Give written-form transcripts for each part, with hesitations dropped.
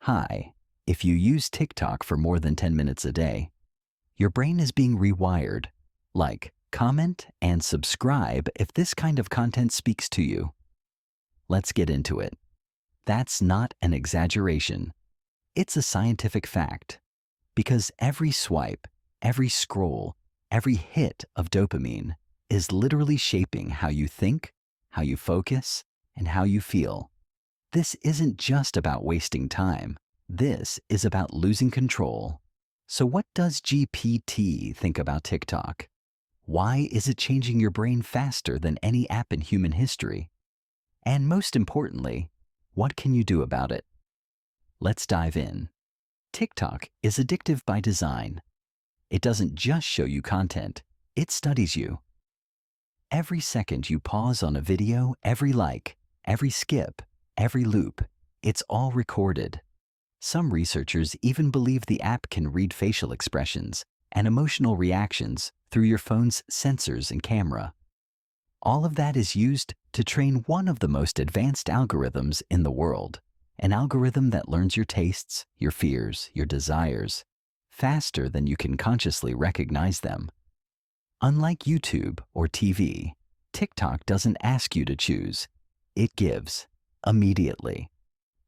Hi, if you use TikTok for more than 10 minutes a day, your brain is being rewired. Like, comment, and subscribe if this kind of content speaks to you. Let's get into it. That's not an exaggeration. It's a scientific fact. Because every swipe, every scroll, every hit of dopamine is literally shaping how you think, how you focus, and how you feel. This isn't just about wasting time. This is about losing control. So what does GPT think about TikTok? Why is it changing your brain faster than any app in human history? And most importantly, what can you do about it? Let's dive in. TikTok is addictive by design. It doesn't just show you content, it studies you. Every second you pause on a video, every like, every skip, every loop, it's all recorded. Some researchers even believe the app can read facial expressions and emotional reactions through your phone's sensors and camera. All of that is used to train one of the most advanced algorithms in the world, an algorithm that learns your tastes, your fears, your desires, faster than you can consciously recognize them. Unlike YouTube or TV, TikTok doesn't ask you to choose. It gives, immediately.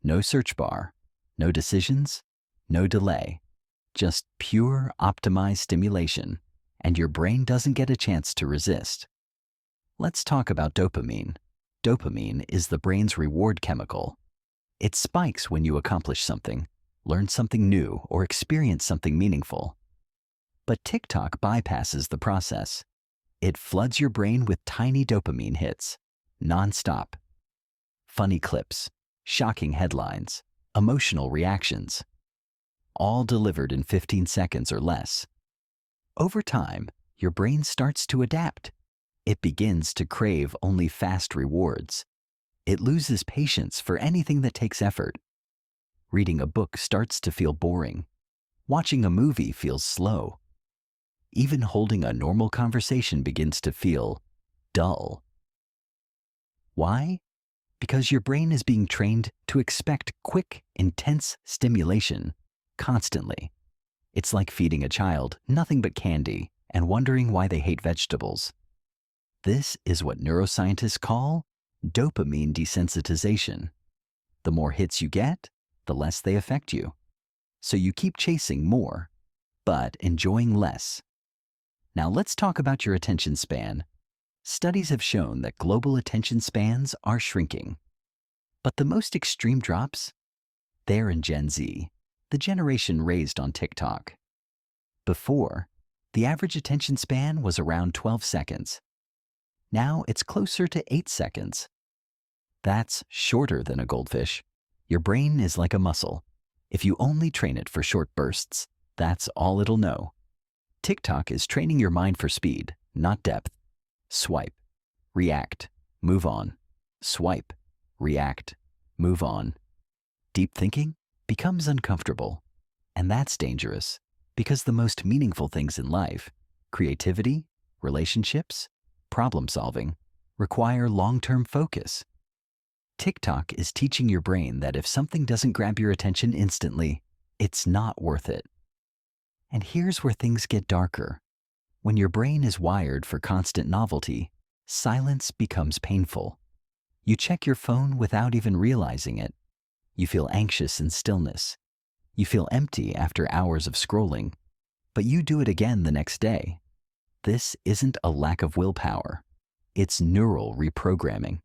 No search bar, no decisions, no delay. Just pure, optimized stimulation, and your brain doesn't get a chance to resist. Let's talk about dopamine. Dopamine is the brain's reward chemical. It spikes when you accomplish something, learn something new, or experience something meaningful. But TikTok bypasses the process. It floods your brain with tiny dopamine hits, nonstop. Funny clips, shocking headlines, emotional reactions, all delivered in 15 seconds or less. Over time, your brain starts to adapt. It begins to crave only fast rewards. It loses patience for anything that takes effort. Reading a book starts to feel boring. Watching a movie feels slow. Even holding a normal conversation begins to feel dull. Why? Because your brain is being trained to expect quick, intense stimulation constantly. It's like feeding a child nothing but candy and wondering why they hate vegetables. This is what neuroscientists call dopamine desensitization. The more hits you get, the less they affect you. So you keep chasing more, but enjoying less. Now let's talk about your attention span. Studies have shown that global attention spans are shrinking. But the most extreme drops? They're in Gen Z, the generation raised on TikTok. Before, the average attention span was around 12 seconds. Now it's closer to 8 seconds. That's shorter than a goldfish. Your brain is like a muscle. If you only train it for short bursts, that's all it'll know. TikTok is training your mind for speed, not depth. Swipe, react, move on. Swipe, react, move on. Deep thinking becomes uncomfortable. And that's dangerous because the most meaningful things in life, creativity, relationships, problem solving, require long-term focus. TikTok is teaching your brain that if something doesn't grab your attention instantly, it's not worth it. And here's where things get darker. When your brain is wired for constant novelty, silence becomes painful. You check your phone without even realizing it. You feel anxious in stillness. You feel empty after hours of scrolling, but you do it again the next day. This isn't a lack of willpower. It's neural reprogramming.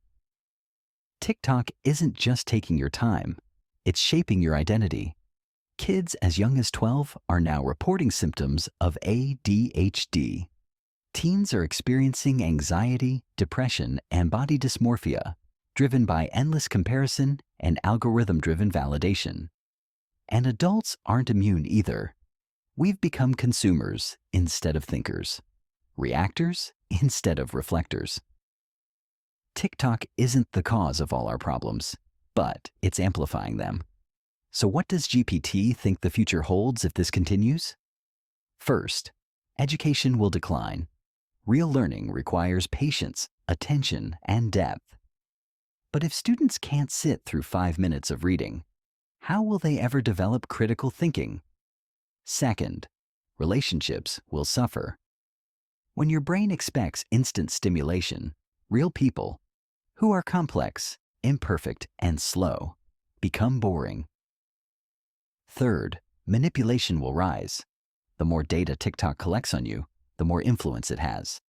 TikTok isn't just taking your time. It's shaping your identity. Kids as young as 12 are now reporting symptoms of ADHD. Teens are experiencing anxiety, depression, and body dysmorphia, driven by endless comparison and algorithm-driven validation. And adults aren't immune either. We've become consumers instead of thinkers, reactors instead of reflectors. TikTok isn't the cause of all our problems, but it's amplifying them. So what does GPT think the future holds if this continues? First, education will decline. Real learning requires patience, attention, and depth. But if students can't sit through 5 minutes of reading, How will they ever develop critical thinking? Second, relationships will suffer. When your brain expects instant stimulation, real people, who are complex, imperfect, and slow, become boring. Third, manipulation will rise. The more data TikTok collects on you, the more influence it has.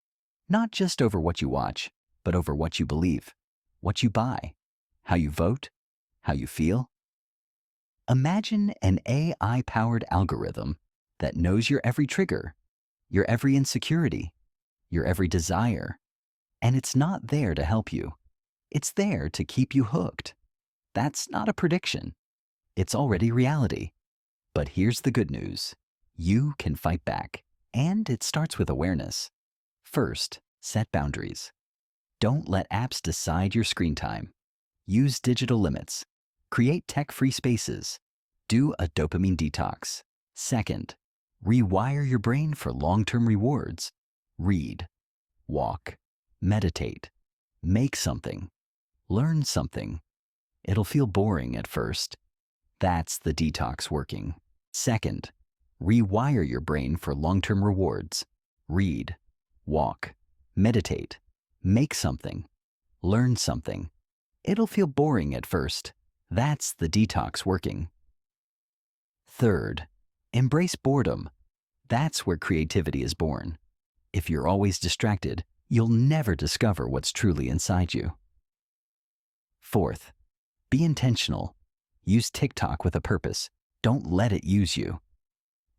Not just over what you watch, but over what you believe, what you buy, how you vote, how you feel. Imagine an AI-powered algorithm that knows your every trigger, your every insecurity, your every desire, and it's not there to help you. It's there to keep you hooked. That's not a prediction. It's already reality. But here's the good news. You can fight back, and it starts with awareness. First, set boundaries. Don't let apps decide your screen time. Use digital limits. Create tech-free spaces. Do a dopamine detox. Second, rewire your brain for long-term rewards. Read, walk, meditate, make something, learn something. It'll feel boring at first. That's the detox working. Second, rewire your brain for long-term rewards. Read, walk, meditate, make something, learn something. It'll feel boring at first. That's the detox working. Third, embrace boredom. That's where creativity is born. If you're always distracted, you'll never discover what's truly inside you. Fourth, be intentional. Use TikTok with a purpose. Don't let it use you.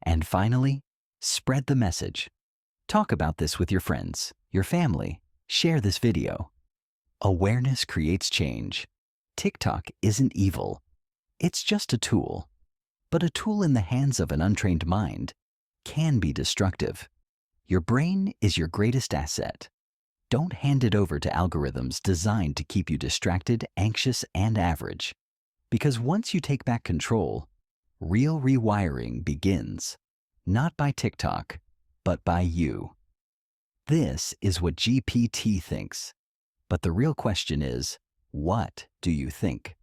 And finally, spread the message. Talk about this with your friends, your family. Share this video. Awareness creates change. TikTok isn't evil. It's just a tool. But a tool in the hands of an untrained mind can be destructive. Your brain is your greatest asset. Don't hand it over to algorithms designed to keep you distracted, anxious, and average. Because once you take back control, real rewiring begins. Not by TikTok, but by you. This is what GPT thinks. But the real question is, what do you think?